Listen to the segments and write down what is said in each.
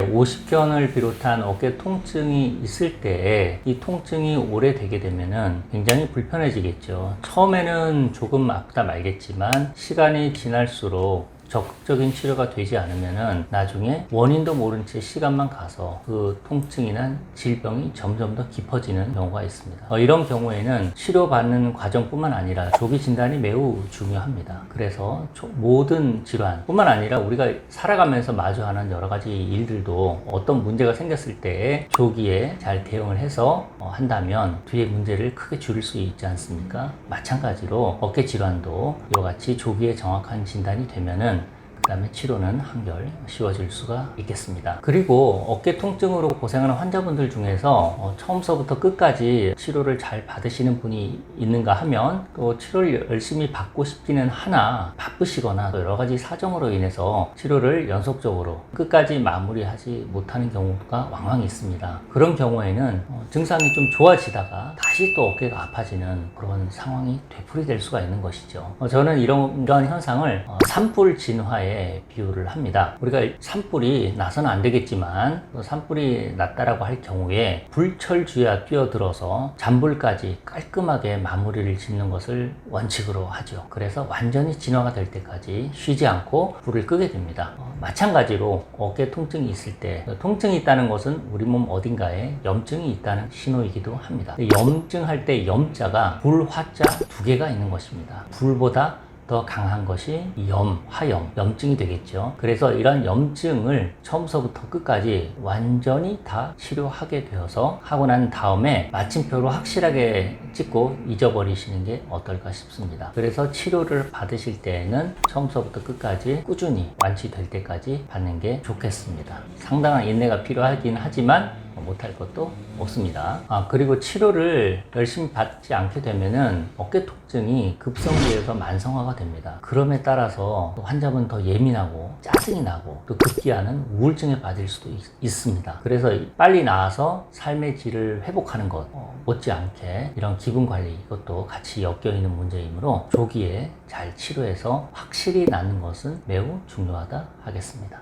오십견을 비롯한 어깨 통증이 있을 때 이 통증이 오래되게 되면은 굉장히 불편해지겠죠. 처음에는 조금 아프다 말겠지만 시간이 지날수록 적극적인 치료가 되지 않으면은 나중에 원인도 모른 채 시간만 가서 그 통증이나 질병이 점점 더 깊어지는 경우가 있습니다. 이런 경우에는 치료받는 과정뿐만 아니라 조기 진단이 매우 중요합니다. 그래서 모든 질환 뿐만 아니라 우리가 살아가면서 마주하는 여러 가지 일들도 어떤 문제가 생겼을 때 조기에 잘 대응을 해서 한다면 뒤에 문제를 크게 줄일 수 있지 않습니까? 마찬가지로 어깨 질환도 이와 같이 조기에 정확한 진단이 되면은 그 다음에 치료는 한결 쉬워질 수가 있겠습니다. 그리고 어깨 통증으로 고생하는 환자분들 중에서 처음서부터 끝까지 치료를 잘 받으시는 분이 있는가 하면 또 치료를 열심히 받고 싶기는 하나 바쁘시거나 또 여러 가지 사정으로 인해서 치료를 연속적으로 끝까지 마무리하지 못하는 경우가 왕왕 있습니다. 그런 경우에는 증상이 좀 좋아지다가 다시 또 어깨가 아파지는 그런 상황이 되풀이될 수가 있는 것이죠. 저는 이러한 현상을 산불 진화에 비유를 합니다. 우리가 산불이 나서는 안 되겠지만 산불이 났다라고 할 경우에 불철주야 뛰어들어서 잔불까지 깔끔하게 마무리를 짓는 것을 원칙으로 하죠. 그래서 완전히 진화가 될 때까지 쉬지 않고 불을 끄게 됩니다. 마찬가지로 어깨 통증이 있을 때 통증이 있다는 것은 우리 몸 어딘가에 염증이 있다는 신호이기도 합니다. 염증할 때 염자가 불, 화자 두 개가 있는 것입니다. 불보다 더 강한 것이 화염, 염증이 되겠죠. 그래서 이런 염증을 처음서부터 끝까지 완전히 다 치료하게 되어서 하고 난 다음에 마침표로 확실하게 찍고 잊어버리시는 게 어떨까 싶습니다. 그래서 치료를 받으실 때에는 처음서부터 끝까지 꾸준히 완치될 때까지 받는 게 좋겠습니다. 상당한 인내가 필요하긴 하지만 못할 것도 없습니다. 그리고 치료를 열심히 받지 않게 되면은 어깨 통증이 급성기에서 만성화가 됩니다. 그럼에 따라서 환자분 더 예민하고 짜증이 나고 또 급기야는 우울증에 빠질 수도 있습니다. 그래서 빨리 나아서 삶의 질을 회복하는 것 못지않게 이런 기분 관리 이것도 같이 엮여 있는 문제이므로 조기에 잘 치료해서 확실히 낫는 것은 매우 중요하다 하겠습니다.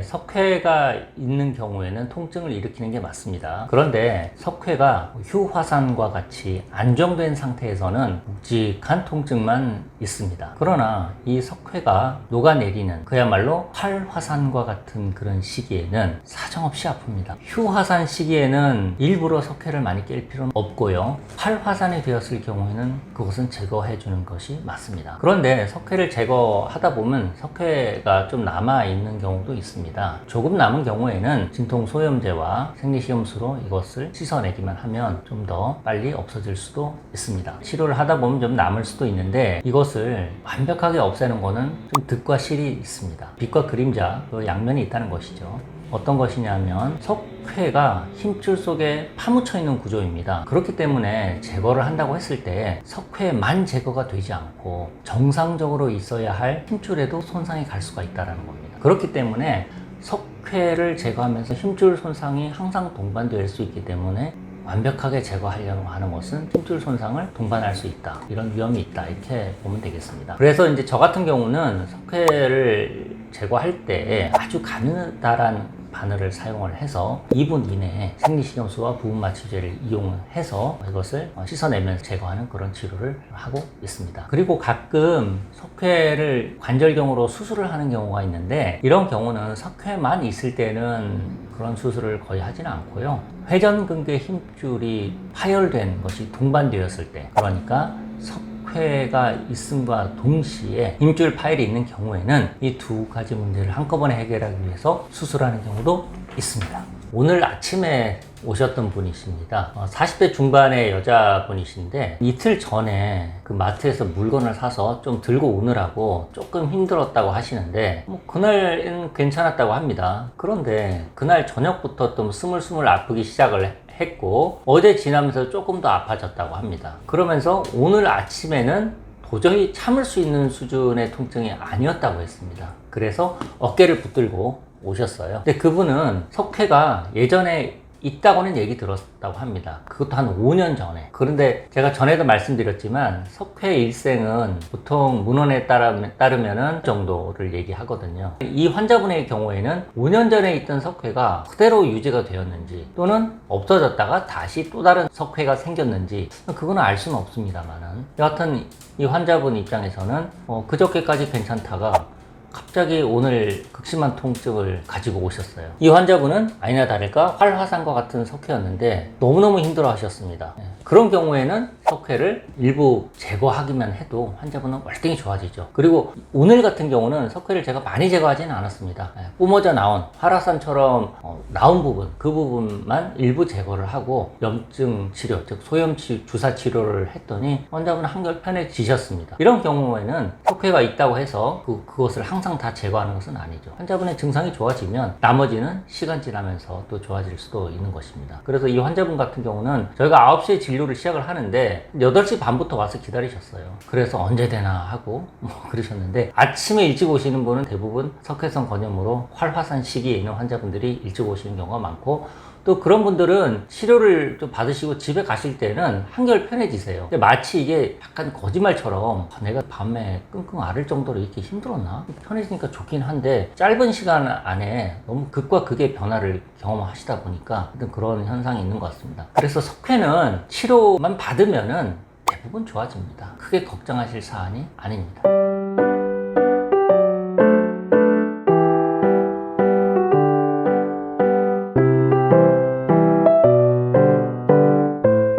석회가 있는 경우에는 통증을 일으키는 게 맞습니다. 그런데 석회가 휴화산과 같이 안정된 상태에서는 묵직한 통증만 있습니다. 그러나 이 석회가 녹아내리는 그야말로 활화산과 같은 그런 시기에는 사정없이 아픕니다. 휴화산 시기에는 일부러 석회를 많이 깰 필요는 없고요. 활화산이 되었을 경우에는 그것은 제거해 주는 것이 맞습니다. 그런데 석회를 제거하다 보면 석회가 좀 남아있는 경우도 있습니다. 조금 남은 경우에는 진통소염제와 생리식염수로 이것을 씻어내기만 하면 좀 더 빨리 없어질 수도 있습니다. 치료를 하다 보면 좀 남을 수도 있는데 이것을 완벽하게 없애는 거는 좀 득과 실이 있습니다. 빛과 그림자 그 양면이 있다는 것이죠. 어떤 것이냐면 석회가 힘줄 속에 파묻혀 있는 구조입니다. 그렇기 때문에 제거를 한다고 했을 때 석회만 제거가 되지 않고 정상적으로 있어야 할 힘줄에도 손상이 갈 수가 있다는 겁니다. 그렇기 때문에 석회를 제거하면서 힘줄 손상이 항상 동반될 수 있기 때문에 완벽하게 제거하려고 하는 것은 힘줄 손상을 동반할 수 있다. 이런 위험이 있다. 이렇게 보면 되겠습니다. 그래서 이제 저 같은 경우는 석회를 제거할 때 아주 가느다란 바늘을 사용을 해서 2분 이내에 생리식염수와 부분마취제를 이용해서 이것을 씻어내면서 제거하는 그런 치료를 하고 있습니다. 그리고 가끔 석회를 관절경으로 수술을 하는 경우가 있는데 이런 경우는 석회만 있을 때는 그런 수술을 거의 하지는 않고요. 회전근개 힘줄이 파열된 것이 동반되었을 때, 그러니까 석회가 있음과 동시에 힘줄 파열이 있는 경우에는 이 두 가지 문제를 한꺼번에 해결하기 위해서 수술하는 경우도 있습니다. 오늘 아침에 오셨던 분이십니다. 40대 중반의 여자분이신데 이틀 전에 그 마트에서 물건을 사서 좀 들고 오느라고 조금 힘들었다고 하시는데 그날은 괜찮았다고 합니다. 그런데 그날 저녁부터 좀 스물스물 아프기 시작을 했고 어제 지나면서 조금 더 아파졌다고 합니다. 그러면서 오늘 아침에는 도저히 참을 수 있는 수준의 통증이 아니었다고 했습니다. 그래서 어깨를 붙들고 오셨어요. 근데 그분은 석회가 예전에 있다고는 얘기 들었다고 합니다. 그것도 한 5년 전에. 그런데 제가 전에도 말씀드렸지만 석회 일생은 보통 문헌에 따르면은 정도를 얘기하거든요. 이 환자분의 경우에는 5년 전에 있던 석회가 그대로 유지가 되었는지 또는 없어졌다가 다시 또 다른 석회가 생겼는지 그거는 알 수는 없습니다만은 여하튼 이 환자분 입장에서는 그저께까지 괜찮다가 갑자기 오늘 극심한 통증을 가지고 오셨어요. 이 환자분은 아니나 다를까 활화산과 같은 석회였는데 너무너무 힘들어 하셨습니다. 그런 경우에는 석회를 일부 제거하기만 해도 환자분은 월등히 좋아지죠. 그리고 오늘 같은 경우는 석회를 제가 많이 제거하지는 않았습니다. 뿜어져 나온 활화산처럼 나온 부분, 그 부분만 일부 제거를 하고 염증 치료, 즉 소염 주사 치료를 했더니 환자분은 한결 편해지셨습니다. 이런 경우에는 석회가 있다고 해서 그것을 항상 다 제거하는 것은 아니죠. 환자분의 증상이 좋아지면 나머지는 시간 지나면서 또 좋아질 수도 있는 것입니다. 그래서 이 환자분 같은 경우는 저희가 9시에 진료를 시작을 하는데 8시 반부터 와서 기다리셨어요. 그래서 언제 되나 하고 그러셨는데 아침에 일찍 오시는 분은 대부분 석회성 건염으로 활화산 시기에 있는 환자분들이 일찍 오시는 경우가 많고 또 그런 분들은 치료를 좀 받으시고 집에 가실 때는 한결 편해지세요. 근데 마치 이게 약간 거짓말처럼 내가 밤에 끙끙 앓을 정도로 이렇게 힘들었나? 편해지니까 좋긴 한데 짧은 시간 안에 너무 극과 극의 변화를 경험하시다 보니까 그런 현상이 있는 것 같습니다. 그래서 석회는 치료만 받으면은 대부분 좋아집니다. 크게 걱정하실 사안이 아닙니다.